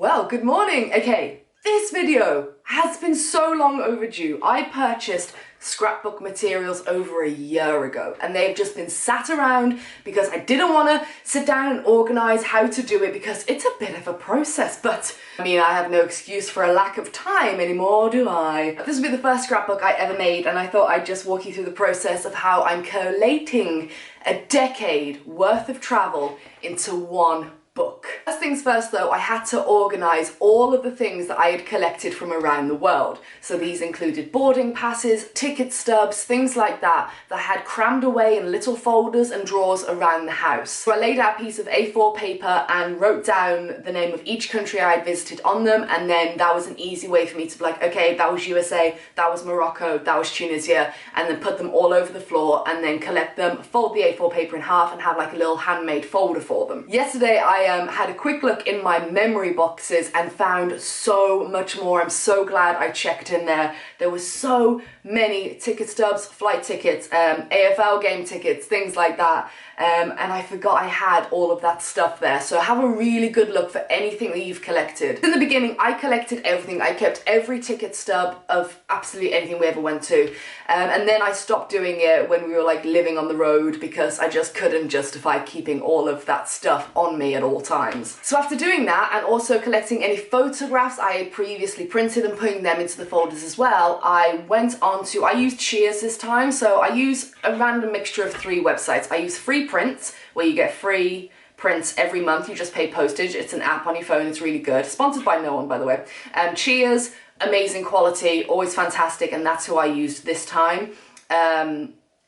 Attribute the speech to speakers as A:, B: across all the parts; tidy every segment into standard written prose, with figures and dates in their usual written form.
A: Well, good morning. Okay, this video has been so long overdue. I purchased scrapbook materials over a year ago and they've just been sat around because I didn't want to sit down and organise how to do it because it's a bit of a process, but I mean, I have no excuse for a lack of time anymore, do I? This will be the first scrapbook I ever made and I thought I'd just walk you through the process of how I'm collating a decade worth of travel into one book. First things first though, I had to organise all of the things that I had collected from around the world. So these included boarding passes, ticket stubs, things like that I had crammed away in little folders and drawers around the house. So I laid out a piece of A4 paper and wrote down the name of each country I had visited on them, and then that was an easy way for me to be like, okay, that was USA, that was Morocco, that was Tunisia, and then put them all over the floor and then collect them, fold the A4 paper in half and have like a little handmade folder for them. Yesterday I had a quick look in my memory boxes and found so much more. I'm so glad I checked in there. There was so many ticket stubs, flight tickets, AFL game tickets, things like that. And I forgot I had all of that stuff there. So have a really good look for anything that you've collected. In the beginning, I collected everything. I kept every ticket stub of absolutely anything we ever went to. And then I stopped doing it when we were like living on the road because I just couldn't justify keeping all of that stuff on me at all times. So after doing that and also collecting any photographs I had previously printed and putting them into the folders as well, I went on to, I used Cheers this time. So I use a random mixture of 3 websites. I use Free Prints, where you get free prints every month, you just pay postage. It's an app on your phone, it's really good. Sponsored by no one, by the way. Cheers, amazing quality, always fantastic, and that's who I used this time.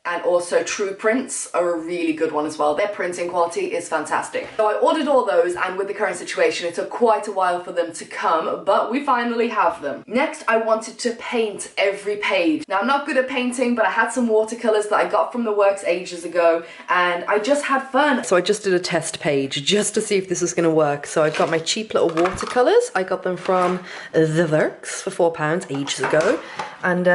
A: And also True Prints are a really good one as well. Their printing quality is fantastic. So I ordered all those, and with the current situation it took quite a while for them to come, but we finally have them. Next I wanted to paint every page. Now I'm not good at painting, but I had some watercolours that I got from the works ages ago and I just had fun. So I just did a test page just to see if this was going to work. So I've got my cheap little watercolours. I got them from the works for £4 ages ago. And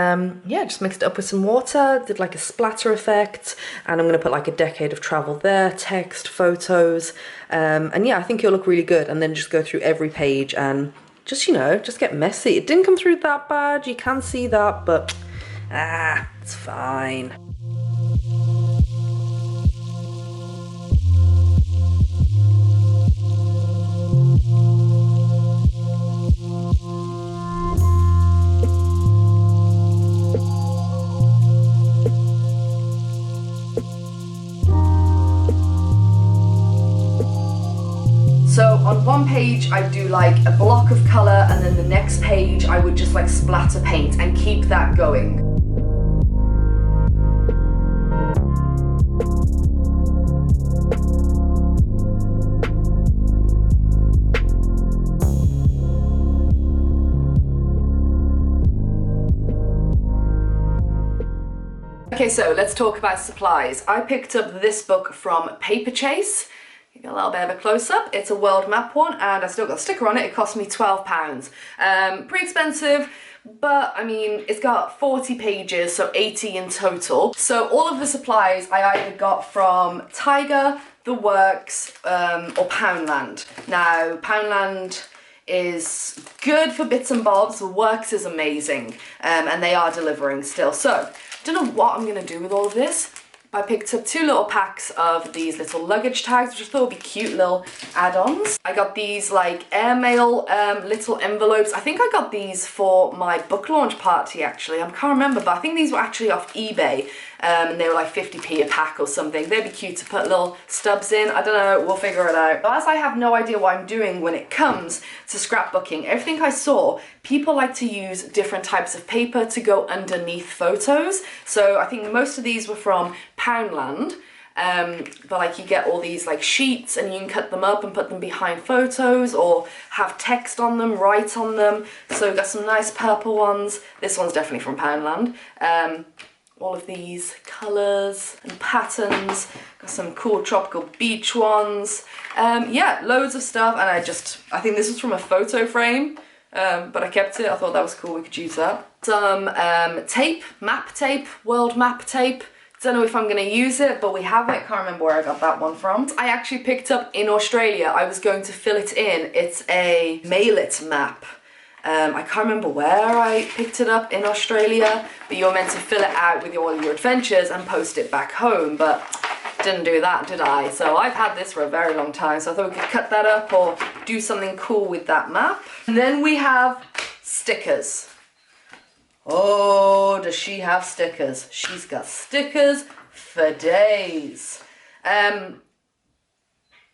A: yeah, just mixed it up with some water, did like a splatter effect, and I'm going to put like a decade of travel there, text, photos, and yeah, I think it'll look really good. And then just go through every page and just, you know, just get messy. It didn't come through that bad, you can see that, but it's fine. So on one page I do like a block of colour, and then the next page I would just like splatter paint and keep that going. Okay, so let's talk about supplies. I picked up this book from Paperchase. A little bit of a close-up. It's a world map one and I still got a sticker on it. It cost me £12. Pretty expensive, but I mean, it's got 40 pages, so 80 in total. So all of the supplies I either got from Tiger, The Works, or Poundland. Now, Poundland is good for bits and bobs. The Works is amazing, and they are delivering still. So, I don't know what I'm gonna do with all of this. I picked up 2 little packs of these little luggage tags, which I thought would be cute little add-ons. I got these like airmail little envelopes. I think I got these for my book launch party actually. I can't remember, but I think these were actually off eBay. And they were like 50p a pack or something. They'd be cute to put little stubs in. I don't know, we'll figure it out. But as I have no idea what I'm doing when it comes to scrapbooking, everything I saw, people like to use different types of paper to go underneath photos. So I think most of these were from Poundland. But like you get all these like sheets and you can cut them up and put them behind photos or have text on them, write on them. So we've got some nice purple ones. This one's definitely from Poundland. All of these colours and patterns. Got some cool tropical beach ones. Yeah, loads of stuff, and I think this was from a photo frame, but I kept it. I thought that was cool, we could use that. Some tape, map tape, world map tape. It's Don't know if I'm gonna use it, but we have it. Can't remember where I got that one from. I actually picked up in Australia. I was going to fill it in. It's a mail it map. I can't remember where I picked it up in Australia, but you're meant to fill it out with all your adventures and post it back home, but didn't do that, did I? So I've had this for a very long time, so I thought we could cut that up or do something cool with that map. And then we have stickers. Oh, does she have stickers? She's got stickers for days.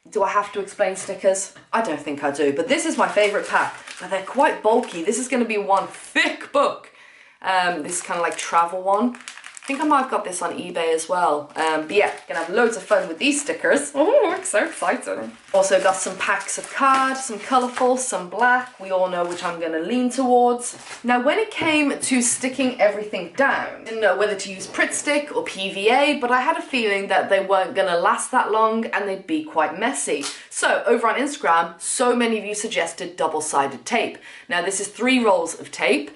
A: Do I have to explain stickers? I don't think I do, but this is my favourite pack. Now they're quite bulky. This is going to be one thick book. This is kind of like travel one. I think I might have got this on eBay as well. But yeah, gonna have loads of fun with these stickers. Oh, it's so exciting. Also got some packs of cards, some colourful, some black. We all know which I'm gonna lean towards. Now, when it came to sticking everything down, I didn't know whether to use Pritt Stick or PVA, but I had a feeling that they weren't gonna last that long and they'd be quite messy. So over on Instagram, so many of you suggested double-sided tape. Now this is 3 rolls of tape.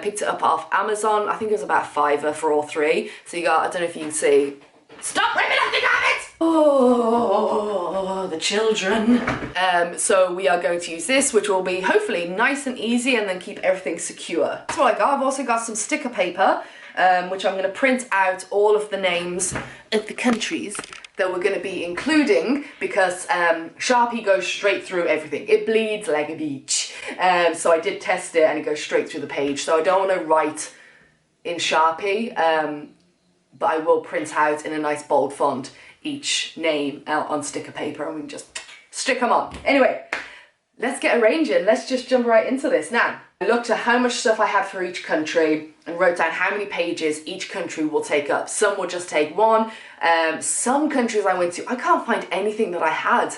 A: Picked it up off Amazon. I think it was about £5 for all 3. So you got, I don't know if you can see. Stop ripping up the garments! Oh, the children. So we are going to use this, which will be hopefully nice and easy and then keep everything secure. That's what I got. I've also got some sticker paper, which I'm going to print out all of the names of the countries that we're going to be including, because Sharpie goes straight through everything. It bleeds like a beach. So I did test it and it goes straight through the page. So I don't want to write in Sharpie, but I will print out in a nice bold font each name out on sticker paper and we can just stick them on. Anyway, let's get arranging. Let's just jump right into this. Now, I looked at how much stuff I had for each country and wrote down how many pages each country will take up. Some will just take 1. Some countries I went to, I can't find anything that I had.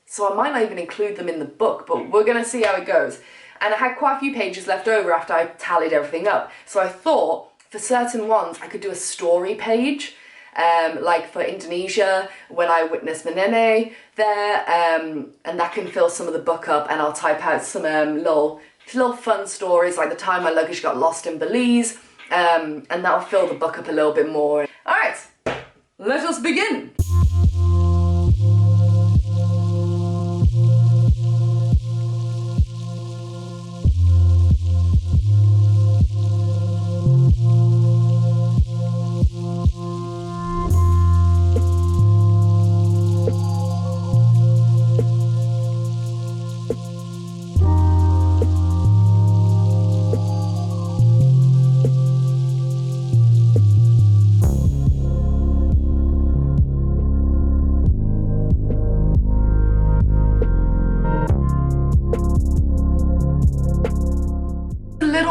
A: So I might not even include them in the book, but we're gonna see how it goes. And I had quite a few pages left over after I tallied everything up. So I thought for certain ones I could do a story page. Like for Indonesia, when I witnessed Menene there, and that can fill some of the book up, and I'll type out some little fun stories, like the time my luggage got lost in Belize, and that'll fill the book up a little bit more. Alright, let us begin!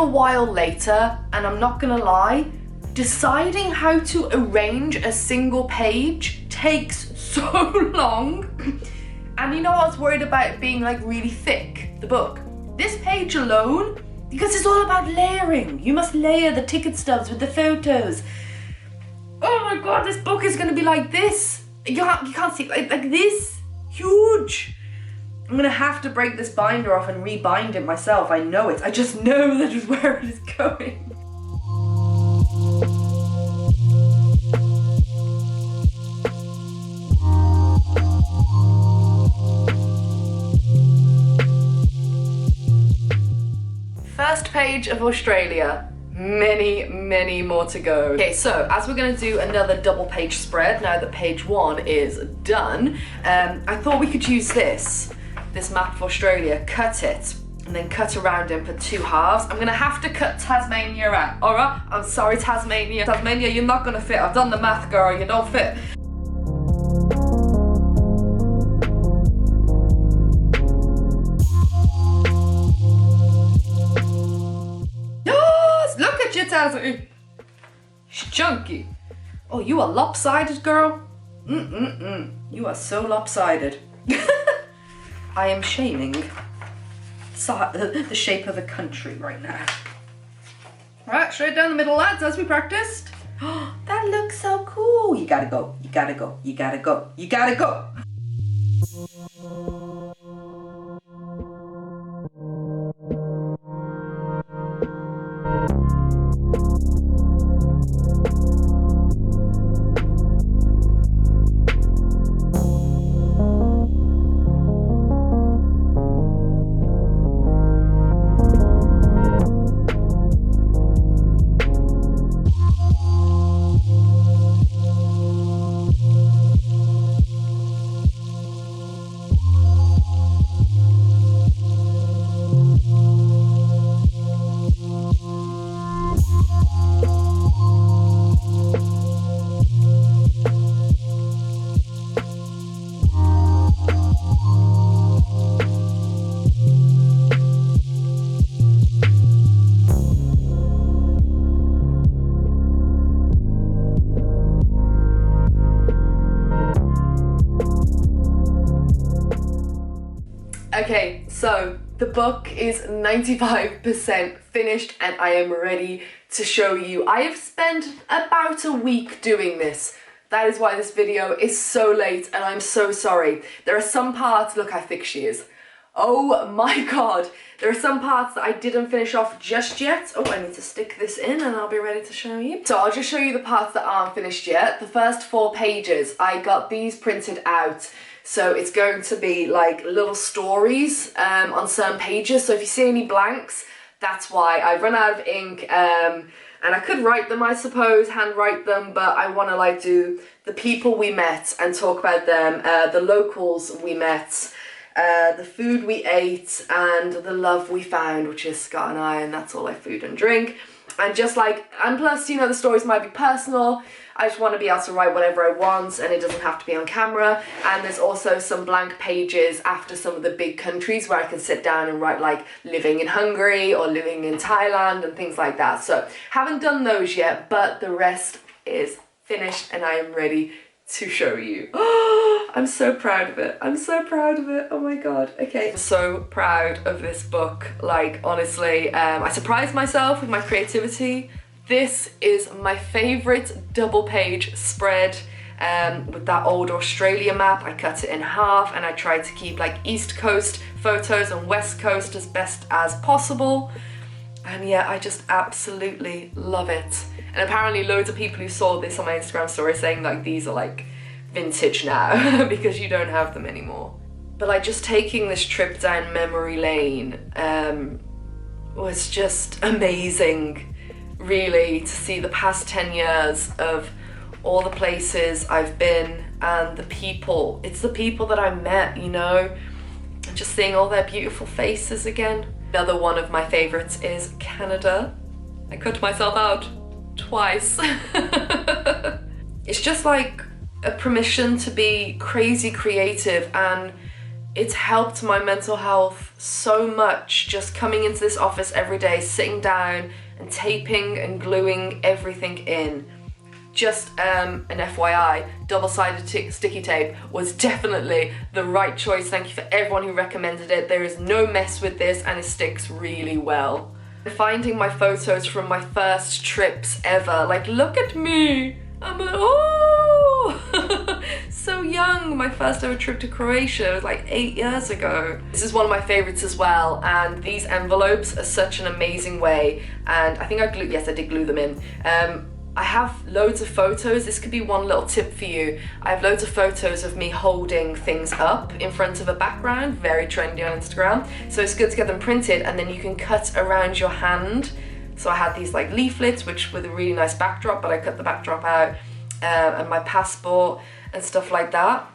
A: While later, and I'm not gonna lie, deciding how to arrange a single page takes so long. And you know, I was worried about it being like really thick, the book. This page alone, because it's all about layering. You must layer the ticket stubs with the photos. Oh my god, this book is gonna be like this. You can't see, like this, huge. I'm gonna have to break this binder off and rebind it myself. I know it. I just know that is where it is going. First page of Australia. Many more to go. Okay, so as we're gonna do another double page spread now that page 1 is done, I thought we could use this map of Australia, cut it, and then cut around it for 2 halves. I'm gonna have to cut Tasmania out, alright? I'm sorry, Tasmania. Tasmania, you're not gonna fit. I've done the math, girl, you don't fit. Yes, look at you, Tassie. She's chunky. Oh, you are lopsided, girl. You are so lopsided. I am shaming the shape of a country right now. Right, straight down the middle, lads, as we practiced. Oh, that looks so cool. You gotta go, you gotta go, you gotta go, you gotta go. So the book is 95% finished and I am ready to show you. I have spent about a week doing this. That is why this video is so late and I'm so sorry. There are some parts, look how thick she is. Oh my god. There are some parts that I didn't finish off just yet. Oh, I need to stick this in and I'll be ready to show you. So I'll just show you the parts that aren't finished yet. The first 4 pages, I got these printed out. So it's going to be like little stories on certain pages. So if you see any blanks, that's why. I've run out of ink and I could write them, I suppose, handwrite them, but I want to like do the people we met and talk about them, the locals we met, the food we ate, and the love we found, which is Scott and I, and that's all like food and drink. And just like, and plus, you know, the stories might be personal. I just want to be able to write whatever I want and it doesn't have to be on camera. And there's also some blank pages after some of the big countries where I can sit down and write like living in Hungary or living in Thailand and things like that. So haven't done those yet, but the rest is finished and I am ready to show you. Oh, I'm so proud of it. I'm so proud of it. Oh my god. Okay. I'm so proud of this book. Like, honestly, I surprised myself with my creativity. This is my favourite double page spread with that old Australia map. I cut it in half and I tried to keep like East Coast photos and West Coast as best as possible. And yeah, I just absolutely love it. And apparently loads of people who saw this on my Instagram story saying like these are like vintage now because you don't have them anymore. But like just taking this trip down memory lane was just amazing, really, to see the past 10 years of all the places I've been and the people. It's the people that I met, you know, and just seeing all their beautiful faces again. Another one of my favorites is Canada. I cut myself out twice. It's just like a permission to be crazy creative, and it's helped my mental health so much just coming into this office every day, sitting down and taping and gluing everything in. Just an FYI, double-sided sticky tape was definitely the right choice. Thank you for everyone who recommended it. There is no mess with this and it sticks really well. Finding my photos from my first trips ever, like look at me, I'm like, oh, so young. My first ever trip to Croatia was like 8 years ago. This is one of my favorites as well, and these envelopes are such an amazing way, and I think I did glue them in. I have loads of photos. This could be one little tip for you. I have loads of photos of me holding things up in front of a background, very trendy on Instagram. So it's good to get them printed and then you can cut around your hand. So I had these like leaflets, which with a really nice backdrop, but I cut the backdrop out, and my passport and stuff like that.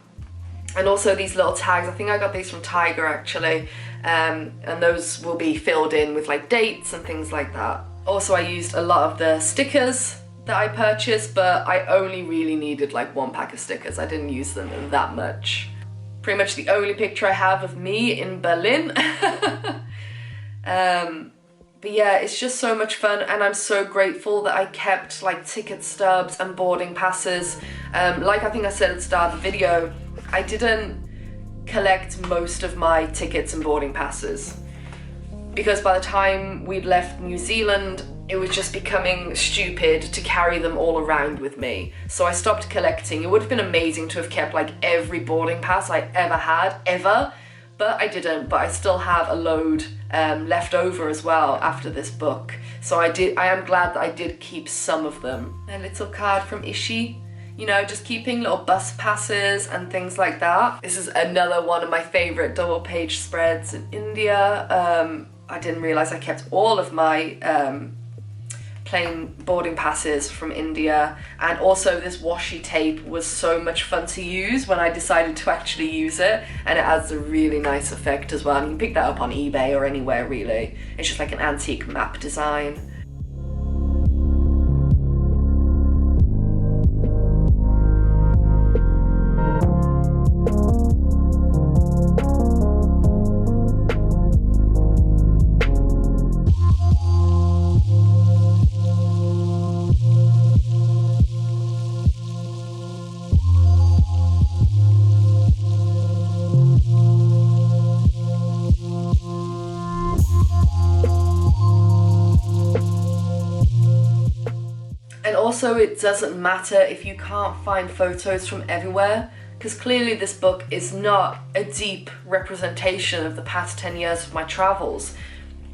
A: And also these little tags, I think I got these from Tiger actually, and those will be filled in with like dates and things like that. Also I used a lot of the stickers that I purchased, but I only really needed like 1 pack of stickers. I didn't use them that much. Pretty much the only picture I have of me in Berlin. But yeah, it's just so much fun and I'm so grateful that I kept like ticket stubs and boarding passes. Like I think I said at the start of the video, I didn't collect most of my tickets and boarding passes because by the time we'd left New Zealand, it was just becoming stupid to carry them all around with me. So I stopped collecting. It would have been amazing to have kept like every boarding pass I ever had, ever, but I didn't. But I still have a load left over as well after this book. So I am glad that I did keep some of them. A little card from Ishi, you know, just keeping little bus passes and things like that. This is another one of my favorite double page spreads in India. I didn't realize I kept all of my plain boarding passes from India, and also this washi tape was so much fun to use when I decided to actually use it, and it adds a really nice effect as well. And you can pick that up on eBay or anywhere really. It's just like an antique map design. also it doesn't matter if you can't find photos from everywhere, because clearly this book is not a deep representation of the past 10 years of my travels,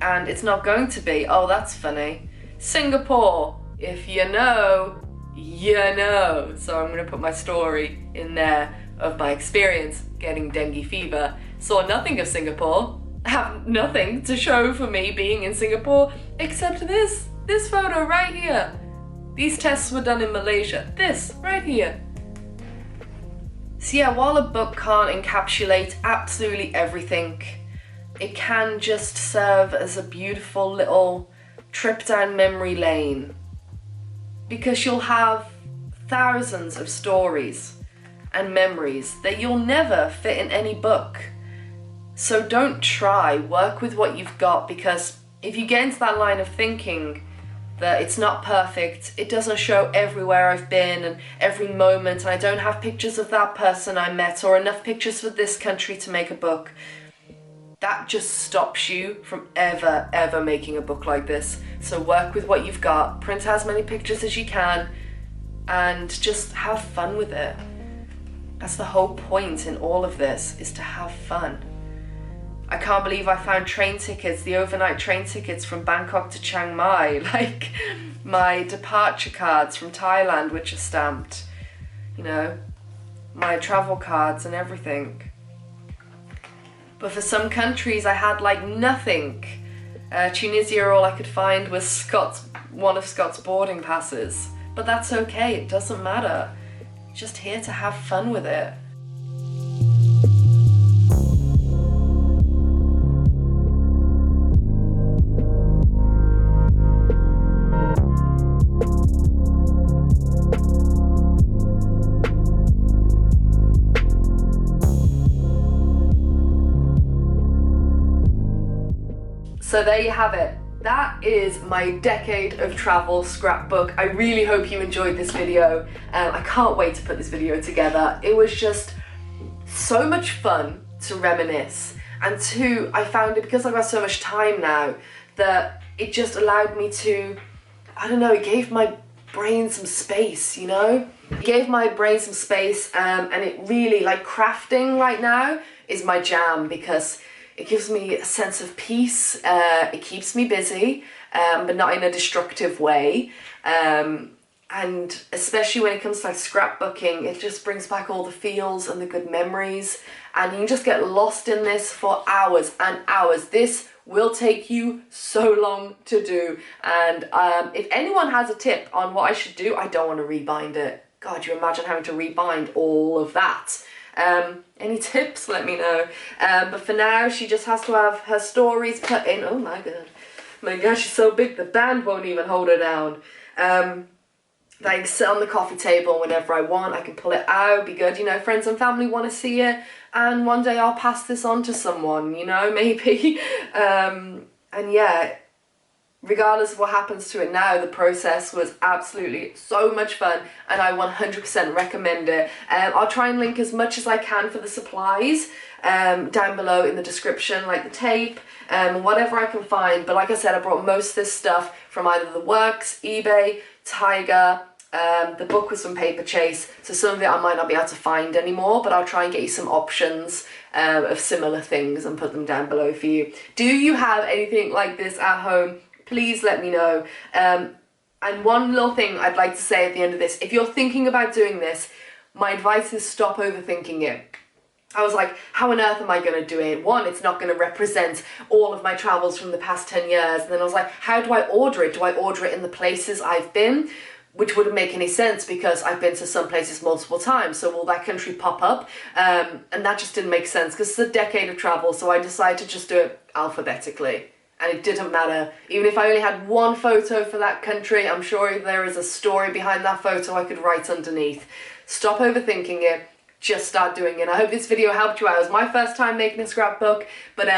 A: and it's not going to be. Oh, that's funny. Singapore, if you know, you know. So I'm going to put my story in there of my experience getting dengue fever. Saw nothing of Singapore, have nothing to show for me being in Singapore except this photo right here. These tests were done in Malaysia. This right here. So yeah, while a book can't encapsulate absolutely everything, it can just serve as a beautiful little trip down memory lane, because you'll have thousands of stories and memories that you'll never fit in any book. So don't try, work with what you've got, because if you get into that line of thinking that it's not perfect, it doesn't show everywhere I've been and every moment, and I don't have pictures of that person I met or enough pictures for this country to make a book, that just stops you from ever making a book like this. So work with what you've got, print as many pictures as you can, and just have fun with it. That's the whole point in all of this, is to have fun. I can't believe I found train tickets, the overnight train tickets from Bangkok to Chiang Mai, like my departure cards from Thailand, which are stamped, you know, my travel cards and everything. But for some countries I had like nothing. Tunisia, all I could find was one of Scott's boarding passes. But that's okay, it doesn't matter. Just here to have fun with it. So there you have it. That is my decade of travel scrapbook. I really hope you enjoyed this video. I can't wait to put this video together. It was just so much fun to reminisce, and I found it, because I've got so much time now, that it just allowed me to, I don't know, it gave my brain some space, you know? It gave my brain some space, and it really, like, crafting right now is my jam, because it gives me a sense of peace, it keeps me busy, but not in a destructive way, and especially when it comes to like scrapbooking, it just brings back all the feels and the good memories, and you can just get lost in this for hours and hours. This will take you so long to do, and if anyone has a tip on what I should do, I don't want to rebind it. God, you imagine having to rebind all of that. Any tips, let me know. But for now, she just has to have her stories put in. Oh my god, she's so big the band won't even hold her down. That I can sit on the coffee table whenever I want. I can pull it out, be good, you know, friends and family want to see it, and one day I'll pass this on to someone, you know, maybe. And yeah, regardless of what happens to it now, the process was absolutely so much fun, and I 100% recommend it. I'll try and link as much as I can for the supplies down below in the description, like the tape, whatever I can find. But like I said, I brought most of this stuff from either the Works, eBay, Tiger. The book was from Paper Chase, so some of it I might not be able to find anymore, but I'll try and get you some options of similar things and put them down below for you. Do you have anything like this at home? Please let me know. And one little thing I'd like to say at the end of this, if you're thinking about doing this, my advice is stop overthinking it. I was like, how on earth am I going to do it? One, it's not going to represent all of my travels from the past 10 years. And then I was like, how do I order it? Do I order it in the places I've been? Which wouldn't make any sense, because I've been to some places multiple times. So will that country pop up? And that just didn't make sense, because it's a decade of travel. So I decided to just do it alphabetically. And it didn't matter. Even if I only had one photo for that country, I'm sure there is a story behind that photo I could write underneath. Stop overthinking it. Just start doing it. I hope this video helped you out. It was my first time making a scrapbook, but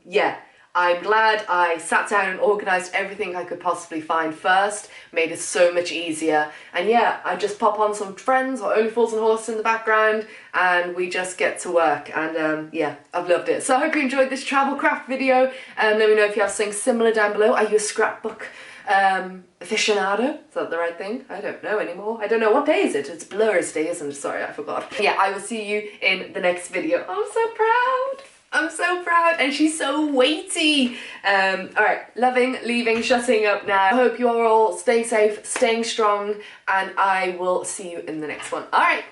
A: yeah, I'm glad I sat down and organised everything I could possibly find first. Made it so much easier. And yeah, I just pop on some Friends or Only Fools and Horses in the background, and we just get to work. And yeah, I've loved it. So I hope you enjoyed this travel craft video. Let me know if you have something similar down below. Are you a scrapbook aficionado. Is that the right thing? I don't know anymore. I don't know. What day is it? It's Blur's Day, isn't it? Sorry, I forgot. Yeah, I will see you in the next video. I'm so proud. I'm so proud, and she's so weighty. Alright, loving, leaving, shutting up now. I hope you are all staying safe, staying strong, and I will see you in the next one. Alright.